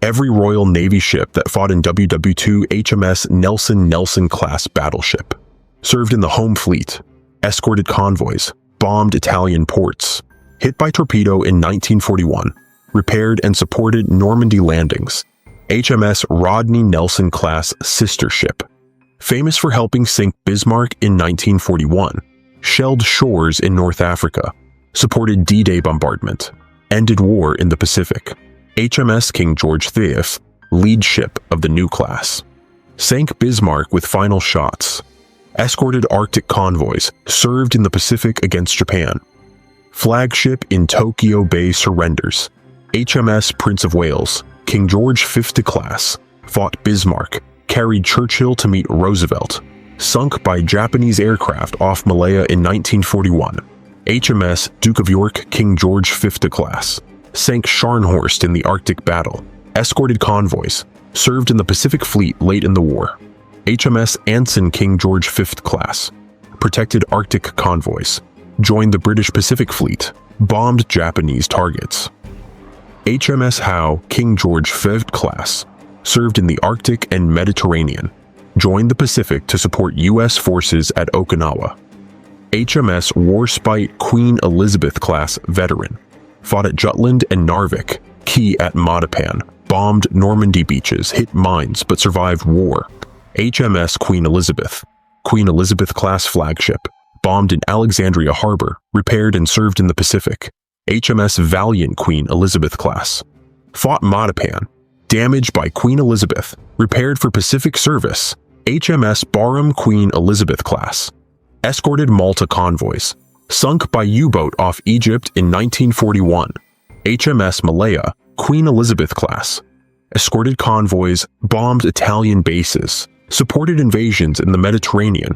Every Royal Navy ship that fought in WWII HMS Nelson class battleship. Served in the home fleet. Escorted convoys. Bombed Italian ports. Hit by torpedo in 1941. Repaired and supported Normandy landings. HMS Rodney Nelson class sister ship. Famous for helping sink Bismarck in 1941. Shelled shores in North Africa. Supported D-Day bombardment. Ended war in the Pacific. HMS King George V, lead ship of the new class. Sank Bismarck with final shots. Escorted Arctic convoys, served in the Pacific against Japan. Flagship in Tokyo Bay surrenders. HMS Prince of Wales, King George V class, fought Bismarck, carried Churchill to meet Roosevelt. Sunk by Japanese aircraft off Malaya in 1941. HMS Duke of York, King George V class. Sank Scharnhorst in the Arctic battle. Escorted convoys. Served in the Pacific Fleet late in the war. HMS Anson, King George V class. Protected Arctic convoys. Joined the British Pacific Fleet. Bombed Japanese targets. HMS Howe, King George V class. Served in the Arctic and Mediterranean. Joined the Pacific to support U.S. forces at Okinawa. HMS Warspite, Queen Elizabeth class veteran. Fought at Jutland and Narvik, Key at Matapan, bombed Normandy beaches, hit mines, but survived war. HMS Queen Elizabeth class flagship, bombed in Alexandria Harbor, repaired and served in the Pacific. HMS Valiant, Queen Elizabeth class. Fought Matapan, damaged by Queen Elizabeth, repaired for Pacific service. HMS Barham, Queen Elizabeth class. Escorted Malta convoys. Sunk by U-boat off Egypt in 1941. HMS Malaya, Queen Elizabeth class. Escorted convoys, bombed Italian bases, supported invasions in the Mediterranean.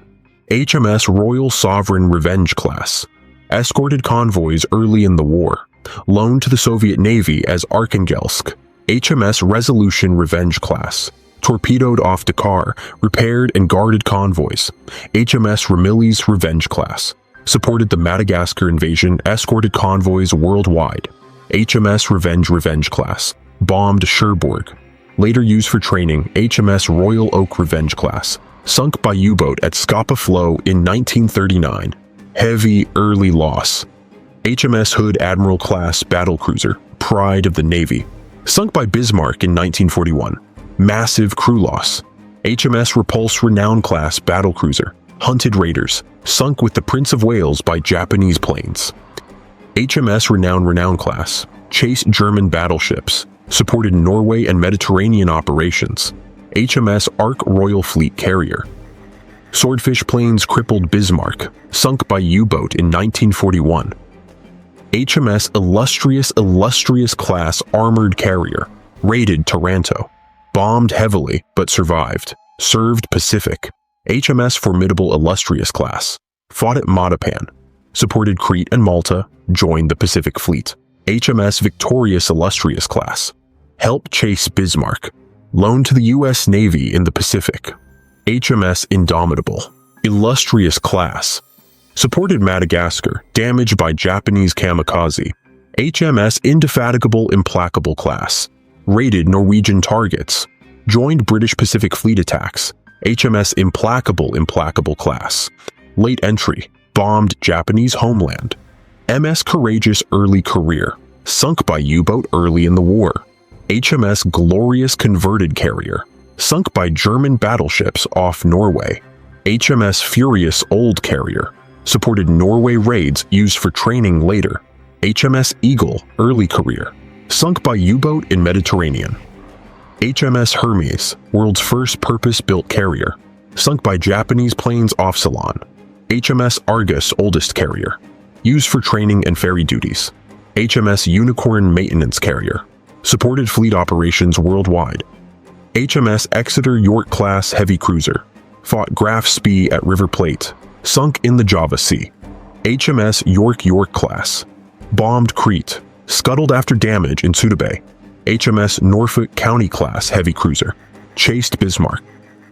HMS Royal Sovereign Revenge class. Escorted convoys early in the war. Loaned to the Soviet Navy as Arkhangelsk. HMS Resolution Revenge class. Torpedoed off Dakar, repaired and guarded convoys. HMS Ramillies Revenge class. Supported the Madagascar invasion, escorted convoys worldwide. HMS Revenge class. Bombed Cherbourg. Later used for training, HMS Royal Oak Revenge class. Sunk by U-boat at Scapa Flow in 1939. Heavy early loss. HMS Hood Admiral class battlecruiser, pride of the Navy. Sunk by Bismarck in 1941. Massive crew loss. HMS Repulse Renown class battlecruiser. Hunted raiders, sunk with the Prince of Wales by Japanese planes. HMS Renown class, chased German battleships, supported Norway and Mediterranean operations. HMS Ark Royal Fleet carrier. Swordfish planes crippled Bismarck, sunk by U-boat in 1941. HMS Illustrious class armored carrier, raided Taranto, bombed heavily but survived, served Pacific. HMS Formidable Illustrious class, fought at Matapan, supported Crete and Malta, joined the Pacific Fleet. HMS Victorious Illustrious class, helped chase Bismarck, loaned to the U.S. Navy in the Pacific. HMS Indomitable, Illustrious class, supported Madagascar, damaged by Japanese kamikaze. HMS Indefatigable Implacable class, raided Norwegian targets, joined British Pacific Fleet attacks. HMS Implacable class, late entry, bombed Japanese homeland. MS Courageous early career, sunk by U-boat early in the war. HMS Glorious converted carrier, sunk by German battleships off Norway. HMS Furious old carrier, supported Norway raids used for training later. HMS Eagle early career, sunk by U-boat in Mediterranean. HMS Hermes, world's first purpose-built carrier, sunk by Japanese planes off Ceylon. HMS Argus, oldest carrier, used for training and ferry duties. HMS Unicorn maintenance carrier, supported fleet operations worldwide. HMS Exeter York-class heavy cruiser, fought Graf Spee at River Plate, sunk in the Java Sea. HMS York class, bombed Crete, scuttled after damage in Suda Bay. HMS Norfolk County class heavy cruiser, chased Bismarck.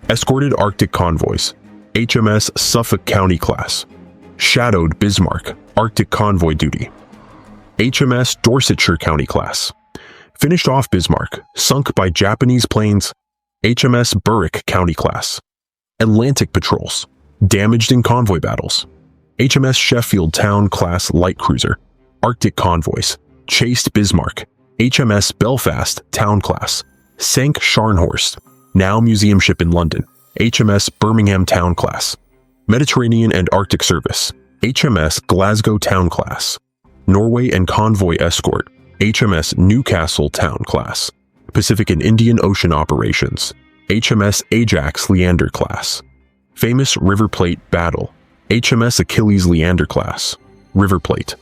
Escorted Arctic convoys. HMS Suffolk County class, shadowed Bismarck, Arctic convoy duty. HMS Dorsetshire County class, Finished off Bismarck, sunk by Japanese planes. HMS Berwick County class. Atlantic patrols, damaged in convoy battles. HMS Sheffield Town class light cruiser. Arctic convoys, chased Bismarck. HMS Belfast Town class. Sank Scharnhorst, now museum ship in London. HMS Birmingham Town class. Mediterranean and Arctic service. HMS Glasgow Town class. Norway and convoy escort. HMS Newcastle Town class. Pacific and Indian Ocean operations. HMS Ajax Leander class. Famous River Plate battle. HMS Achilles Leander class. River Plate.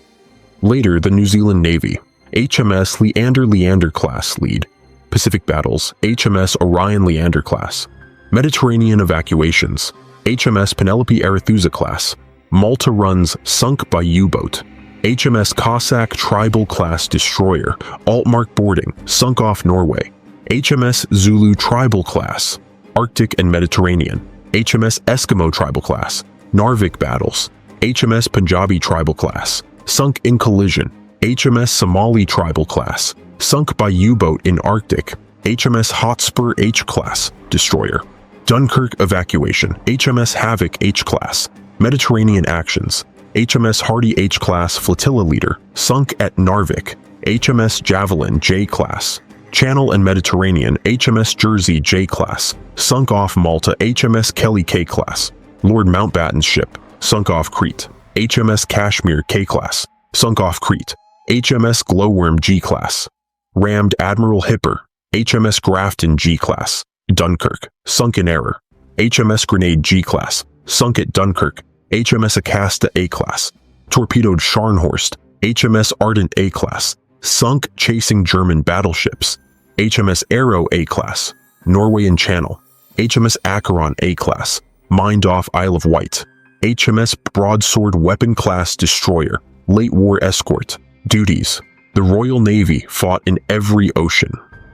Later, the New Zealand Navy. HMS Leander class lead. Pacific battles. HMS Orion Leander class. Mediterranean evacuations. HMS Penelope Arethusa class. Malta runs sunk by U-boat. HMS Cossack Tribal class destroyer, Altmark boarding, sunk off Norway. HMS Zulu Tribal class, Arctic and Mediterranean. HMS Eskimo Tribal class, Narvik battles. HMS Punjabi Tribal class, sunk in collision. HMS Somali Tribal class, sunk by U-boat in Arctic. HMS Hotspur H class, destroyer. Dunkirk evacuation. HMS Havoc H class, Mediterranean actions. HMS Hardy H class flotilla leader, sunk at Narvik. HMS Javelin J class, Channel and Mediterranean. HMS Jersey J class, sunk off Malta. HMS Kelly K class, Lord Mountbatten's ship, sunk off Crete. HMS Kashmir K class, sunk off Crete. HMS Glowworm G class, rammed Admiral Hipper. HMS Grafton G class, Dunkirk, sunk in error. HMS Grenade G class, sunk at Dunkirk. HMS Acasta A class, torpedoed Scharnhorst. HMS Ardent A class, sunk chasing German battleships. HMS Arrow A class, Norway and Channel. HMS Acheron A class, mined off Isle of Wight. HMS Broadsword Weapon class destroyer, late war escort. Duties. The Royal Navy fought in every ocean.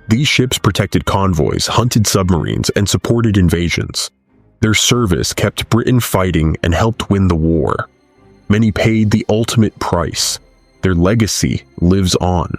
These ships protected convoys, hunted submarines, and supported invasions. Their service kept Britain fighting and helped win the war. Many paid the ultimate price. Their legacy lives on.